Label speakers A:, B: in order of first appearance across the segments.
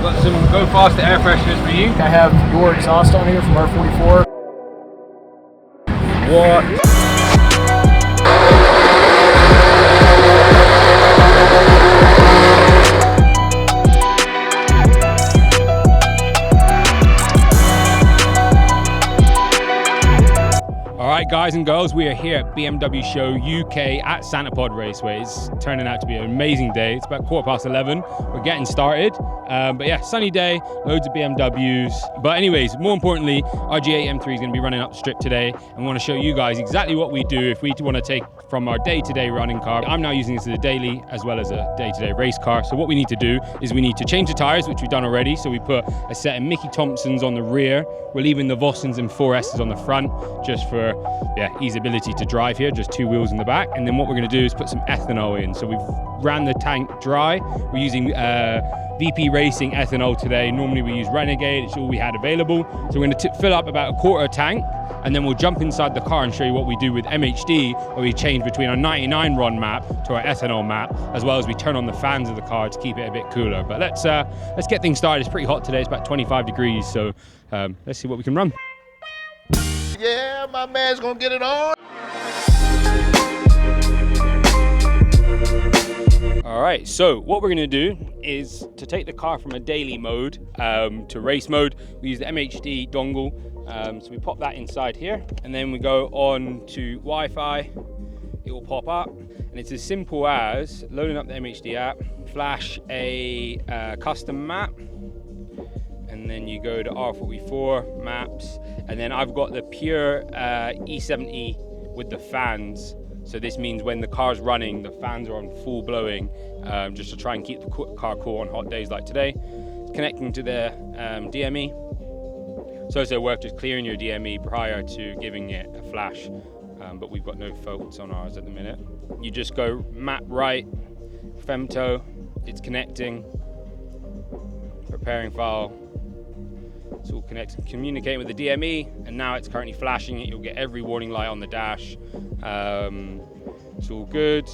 A: got some Go Faster air fresheners for you.
B: I have your exhaust on here from R44.
A: What? Alright guys and girls, we are here at BMW Show UK at SantaPod Raceway. It's turning out to be an amazing day. It's about 11:15. We're getting started. But yeah, sunny day, loads of BMWs. But anyways, more importantly, our G80 M3 is going to be running up the strip today. And we want to show you guys exactly what we do if we want to take from our day-to-day running car. I'm now using this as a daily as well as a day-to-day race car. So what we need to do is we need to change the tyres, which we've done already. So we put a set of Mickey Thompsons on the rear. We're leaving the Vossens and 4Ss on the front just for easeability to drive here, just two wheels in the back. And then what we're going to do is put some ethanol in. So we've ran the tank dry. We're using VP Racing ethanol today. Normally we use Renegade, it's all we had available. So we're going to fill up about a quarter tank, and then we'll jump inside the car and show you what we do with MHD, where we change between our 99 RON map to our ethanol map, as well as we turn on the fans of the car to keep it a bit cooler. But let's get things started. It's pretty hot today, it's about 25 degrees, so let's see what we can run.
C: Yeah, my man's gonna get it on.
A: All right, so what we're gonna do is to take the car from a daily mode to race mode. We use the MHD dongle. So we pop that inside here, and then we go on to Wi-Fi. It will pop up, and it's as simple as loading up the MHD app, flash a custom map, and then you go to R44 maps, and then I've got the pure E70 with the fans. So this means when the car's running, the fans are on full blowing, just to try and keep the car cool on hot days like today. Connecting to the DME. So it's worth just clearing your DME prior to giving it a flash, but we've got no faults on ours at the minute. You just go map right, femto, it's connecting, preparing file. It's all connected, communicating with the DME, and now it's currently flashing it. You'll get every warning light on the dash. It's all good.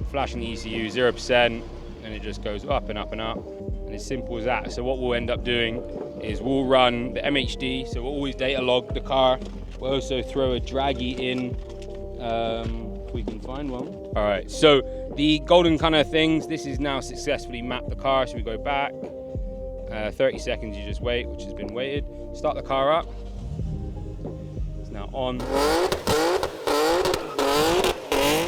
A: Flashing the ECU 0%, and it just goes up and up and up. And as simple as that. So what we'll end up doing is we'll run the MHD, so we'll always data log the car. We'll also throw a draggy in, if we can find one. All right, so the golden kind of things, this is now successfully mapped the car, so we go back. 30 seconds, you just wait, which has been waited. Start the car up. It's now on.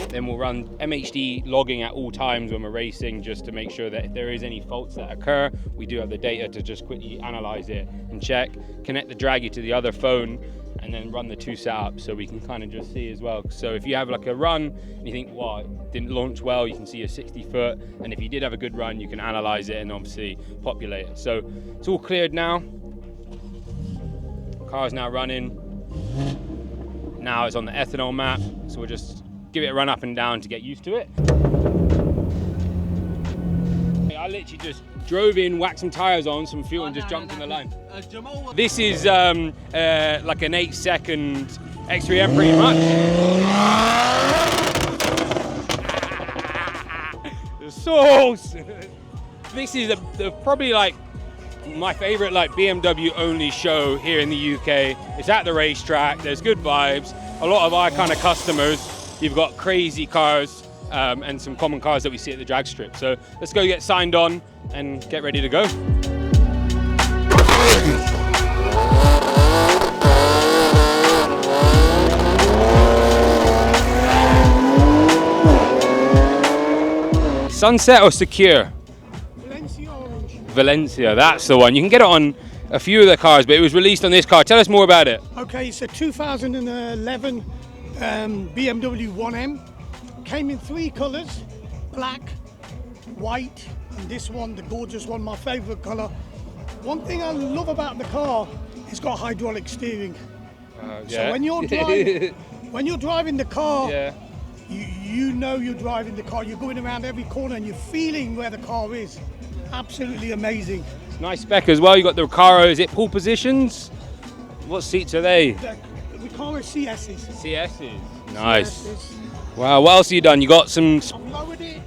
A: Then we'll run MHD logging at all times when we're racing, just to make sure that if there is any faults that occur, we do have the data to just quickly analyze it and check. Connect the draggy to the other phone, and then run the two setups so we can kind of just see as well. So if you have like a run and you think, wow, it didn't launch well, you can see a 60 foot. And if you did have a good run, you can analyze it and obviously populate it. So it's all cleared now. Car's now running. Now it's on the ethanol map. So we'll just give it a run up and down to get used to it. I literally just drove in, whacked some tires on, some fuel, and just jumped in the line. This is like an 8-second X3M pretty much. The sauce. This is probably like my favorite like BMW only show here in the UK. It's at the racetrack. There's good vibes. A lot of our kind of customers. You've got crazy cars and some common cars that we see at the drag strip. So let's go get signed on and get ready to go. Sunset or Secure?
D: Valencia Orange.
A: Valencia, that's the one. You can get it on a few of the cars, but it was released on this car. Tell us more about it.
D: Okay, it's a 2011 BMW 1M. Came in 3 colours, black, white, and this one, the gorgeous one, my favourite colour. One thing I love about the car, it's got hydraulic steering. So when you're driving the car, you know you're driving the car. You're going around every corner and you're feeling where the car is. Absolutely amazing.
A: Nice spec as well. You got the Recaro. Is it pull positions? What seats are they?
D: The Recaro CSs.
A: CSs. Nice.
D: CSs.
A: Wow. What else have you done? You got some.
D: I've lowered it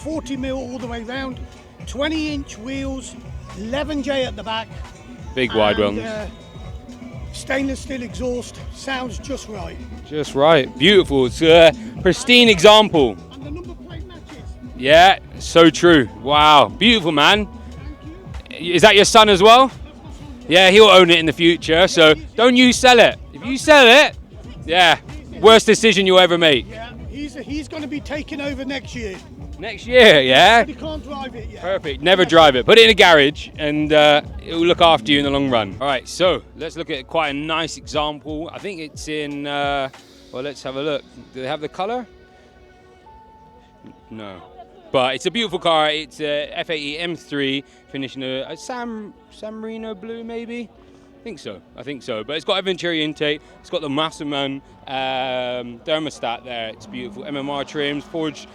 D: 40 mil all the way round. 20-inch wheels, 11J at the back.
A: Big wide ones.
D: Stainless steel exhaust, sounds just right.
A: Just right. Beautiful. It's a pristine example.
D: And the number plate matches.
A: Yeah, so true. Wow. Beautiful, man. Is that your son as well? Yeah, he'll own it in the future, so don't you sell it. If you sell it, yeah, worst decision you'll ever make.
D: Yeah, he's going to be taking over next year.
A: Next year, yeah?
D: But he can't drive it yet.
A: Perfect. Never drive it. Put it in a garage and it will look after you in the long run. All right, so let's look at quite a nice example. I think it's in, well, let's have a look. Do they have the color? No. But it's a beautiful car. It's a F80 M3 finished in a San Marino blue, maybe? I think so. But it's got a Venturi intake. It's got the Masserman thermostat there. It's beautiful. MMR trims, forged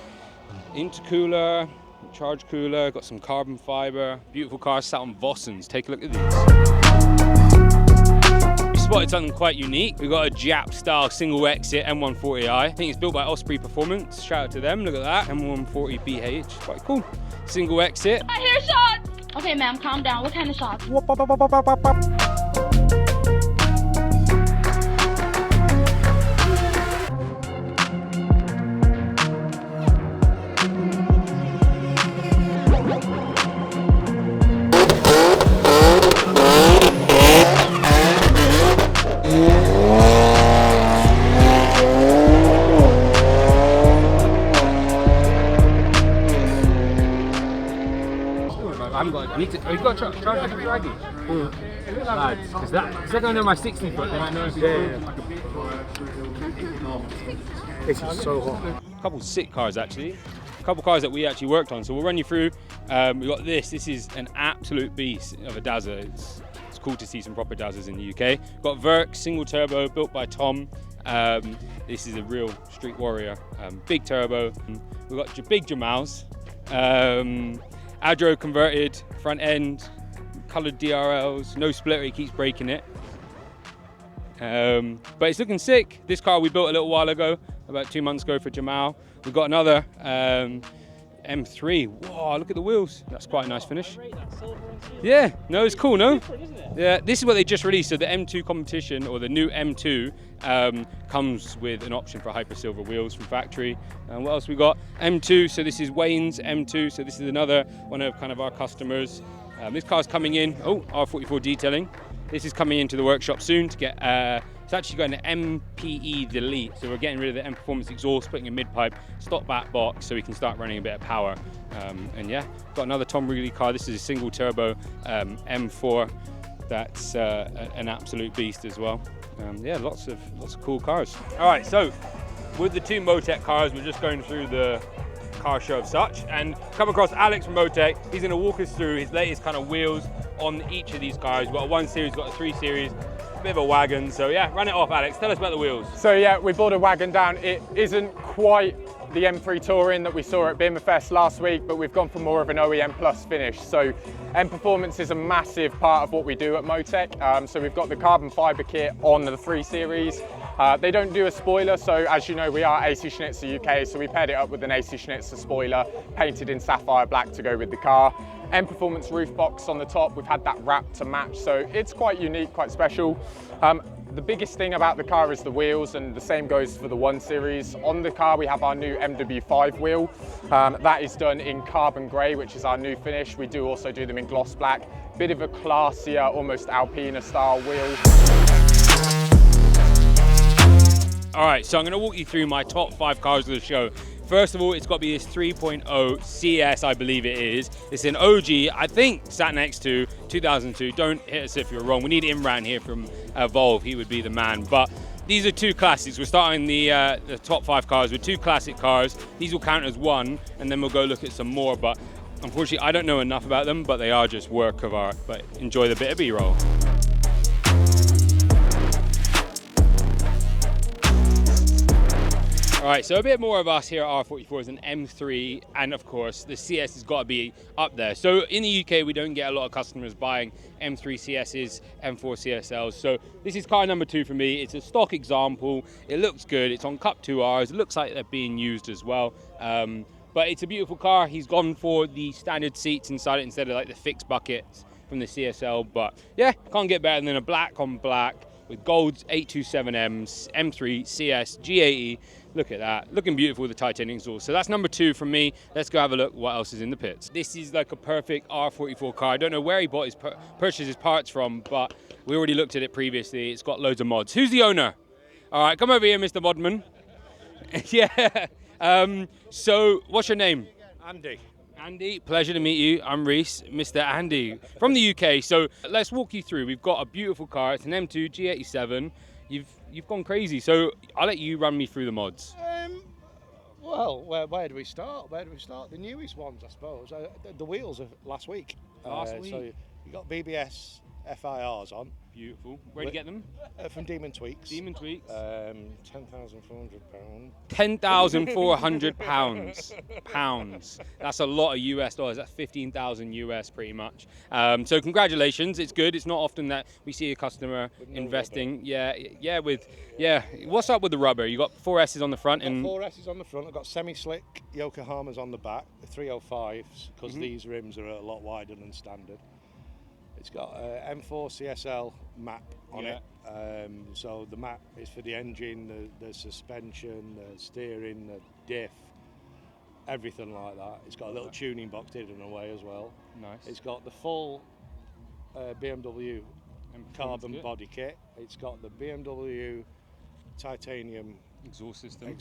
A: intercooler, charge cooler. Got some carbon fiber. Beautiful car sat on Vossens. Take a look at these. We spotted something quite unique. We've got a Jap style single exit M140i. I think it's built by Osprey Performance. Shout out to them. Look at that. M140BH. Quite cool. Single exit.
E: I hear shots. Okay, ma'am, calm down. What kind of shots?
A: You've got to charge the draggy. Lads, because they're going to my 60 foot, they might know if
B: This is so hot.
A: A couple sick cars actually. A couple cars that we actually worked on, so we'll run you through. We got this. This is an absolute beast of a Dazza. It's cool to see some proper Dazzas in the UK. Got Verk, single turbo, built by Tom. This is a real street warrior. Big turbo. We've got big Jamals. Adro converted, front end, coloured DRLs, no splitter, he keeps breaking it. But it's looking sick. This car we built a little while ago, about 2 months ago for Jamal. We've got another M3. Whoa, look at the wheels. That's quite a nice finish. Yeah, no, it's cool, no? Yeah, this is what they just released. So the M2 competition, or the new M2, comes with an option for hyper silver wheels from factory. And what else we got? M2, so this is Wayne's M2. So this is another one of kind of our customers. This car's coming in, R44 detailing. This is coming into the workshop soon to get, it's actually got an MPE delete. So we're getting rid of the M Performance exhaust, putting a mid-pipe stop back box so we can start running a bit of power. And yeah, got another Tom Wrigley car. This is a single turbo M4. That's an absolute beast as well. Yeah, lots of cool cars. All right, so with the two Motech cars, we're just going through the car show of such, and come across Alex from Motech. He's going to walk us through his latest kind of wheels on each of these cars. We've got a 1 Series, got a 3 Series, a bit of a wagon. So yeah, run it off, Alex. Tell us about the wheels.
B: So yeah, we brought a wagon down. It isn't quite the M3 Touring that we saw at BMW's last week, but we've gone for more of an OEM Plus finish. So M Performance is a massive part of what we do at Motech. So we've got the carbon fiber kit on the 3 Series. They don't do a spoiler, so as you know, we are AC Schnitzer UK, so we paired it up with an AC Schnitzer spoiler, painted in sapphire black to go with the car. M Performance roof box on the top, we've had that wrap to match, so it's quite unique, quite special. The biggest thing about the car is the wheels, and the same goes for the 1 Series. On the car, we have our new MW5 wheel. That is done in carbon grey, which is our new finish. We do also do them in gloss black. Bit of a classier, almost Alpina style wheel.
A: All right, so I'm going to walk you through my top 5 cars of the show. First of all, it's got to be this 3.0 CS, I believe it is. It's an OG, I think, sat next to 2002. Don't hit us if you're wrong. We need Imran here from Volve. He would be the man. But these are 2 classics. We're starting the top 5 cars with 2 classic cars. These will count as 1, and then we'll go look at some more. But unfortunately, I don't know enough about them, but they are just work of art. But enjoy the bit of B-roll. All right, so a bit more of us here at R44 is an M3, and of course the CS has got to be up there. So in the UK, we don't get a lot of customers buying M3 CSs, M4 CSLs. So this is car number 2 for me. It's a stock example. It looks good. It's on Cup 2Rs. It looks like they're being used as well. But it's a beautiful car. He's gone for the standard seats inside it instead of like the fixed buckets from the CSL. But yeah, can't get better than a black on black with gold 827Ms, M3, CS, G80. Look at that, looking beautiful with the titanium exhaust. So that's number 2 from me. Let's go have a look what else is in the pits. This is like a perfect R44 car. I don't know where he bought his purchased his parts from, but we already looked at it previously. It's got loads of mods. Who's the owner? All right, come over here, Mr. Modman. Yeah. So what's your name?
F: Andy.
A: Andy, pleasure to meet you. I'm Reese, Mr. Andy from the UK. So let's walk you through. We've got a beautiful car. It's an M2 G87. You've gone crazy. So I'll let you run me through the mods.
F: Well, where do we start? Where do we start? The newest ones, I suppose. The wheels are last week.
A: Last week.
F: So you got BBS FIRs on.
A: Beautiful. Where'd you get them?
F: From Demon Tweaks.
A: Demon Tweaks.
F: £10,400.
A: £10,400 pounds. That's a lot of US dollars. That's 15,000 US pretty much. So congratulations. It's good. It's not often that we see a customer investing. Rubber. Yeah. What's up with the rubber? You got 4 S's on the front and
F: 4 S's on the front. I've got semi-slick Yokohamas on the back. The 305s because these rims are a lot wider than standard. It's got M4 CSL map on it, so the map is for the engine, the suspension, the steering, the diff, everything like that. It's got a little tuning box hidden away as well.
A: Nice.
F: It's got the full BMW carbon body kit. It's got the BMW titanium
A: exhaust system.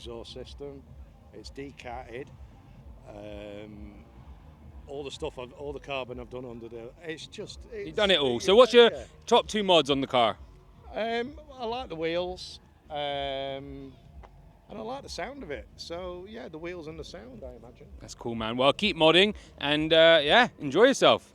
F: It's decatted. All the stuff, all the carbon I've done under there. You've
A: done it all. So what's your top 2 mods on the car?
F: I like the wheels, and I like the sound of it. So yeah, the wheels and the sound, I imagine.
A: That's cool, man. Well, keep modding and yeah, enjoy yourself.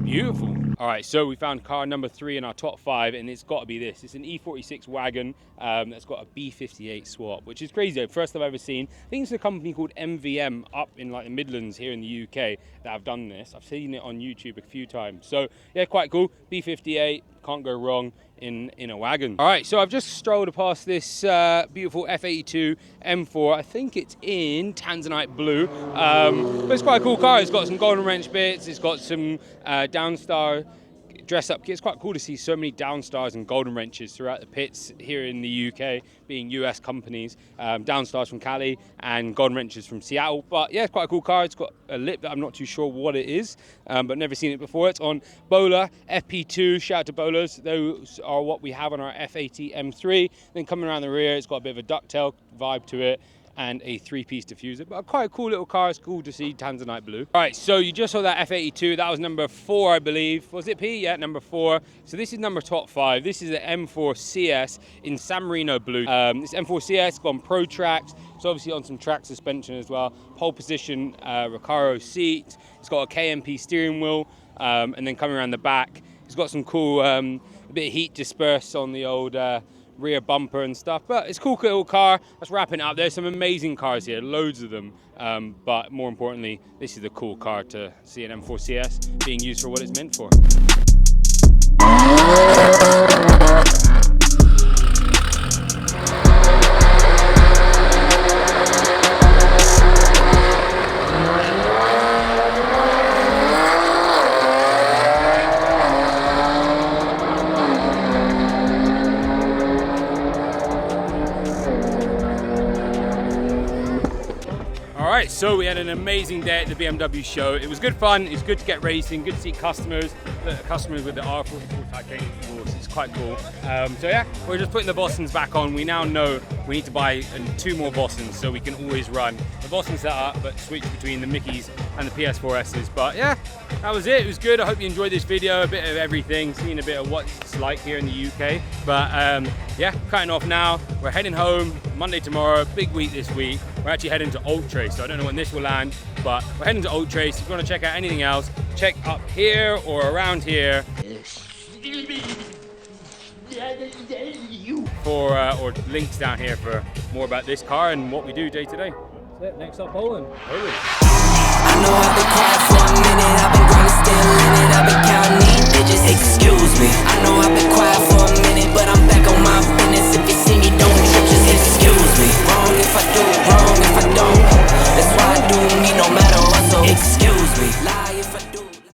A: Beautiful. All right, so we found car number 3 in our top 5, and it's got to be this. It's an E46 wagon that's got a B58 swap, which is crazy. First I've ever seen. I think it's a company called MVM up in like the Midlands here in the UK that have done this. I've seen it on YouTube a few times. So yeah, quite cool. B58, can't go wrong in a wagon. All right, so I've just strolled past this beautiful F82 M4. I think it's in Tanzanite blue, but it's quite a cool car. It's got some golden wrench bits. It's got some Downstar dress up kit. It's quite cool to see so many Downstars and golden wrenches throughout the pits here in the UK, being US companies. Downstars from Cali and golden wrenches from Seattle. But yeah, it's quite a cool car. It's got a lip that I'm not too sure what it is, but never seen it before. It's on Bowler FP2. Shout out to Bowlers. Those are what we have on our F80 M3. Then coming around the rear, it's got a bit of a ducktail vibe to it and a 3-piece diffuser, but quite a cool little car. It's cool to see Tanzanite blue. All right, so you just saw that F82. That was number 4, I believe. Was it P? Yeah, number 4. So this is number top 5. This is the M4 CS in San Marino blue. This M4 CS gone Pro Tracks. It's obviously on some track suspension as well. Pole position, Recaro seat. It's got a KMP steering wheel, and then coming around the back, it's got some cool, a bit of heat dispersed on the old rear bumper and stuff, but it's a cool little car. Let's wrap it up. There's some amazing cars here, loads of them, but more importantly, this is a cool car to see an M4 CS being used for what it's meant for. Alright, so we had an amazing day at the BMW show. It was good fun, it's good to get racing, good to see customers with the R44 titanium exhaust. It's quite cool. So yeah, we're just putting the Bostons back on. We now know we need to buy 2 more Bostons so we can always run the Boston setup, but switch between the Mickeys and the PS4Ss. But yeah, that was it. It was good. I hope you enjoyed this video. A bit of everything, seeing a bit of what it's like here in the UK. But yeah, cutting off now. We're heading home Monday tomorrow. Big week this week. We're actually heading to Old Trace, so I don't know when this will land, but we're heading to Old Trace. If you want to check out anything else, check up here or around here for or links down here for more about this car and what we do day to day. That's it. Next up, Poland.
G: I know I've been quiet for a minute. I've been grinding. still in it, I've been counting these digits. Excuse me, I know I've been quiet for a minute, but I'm back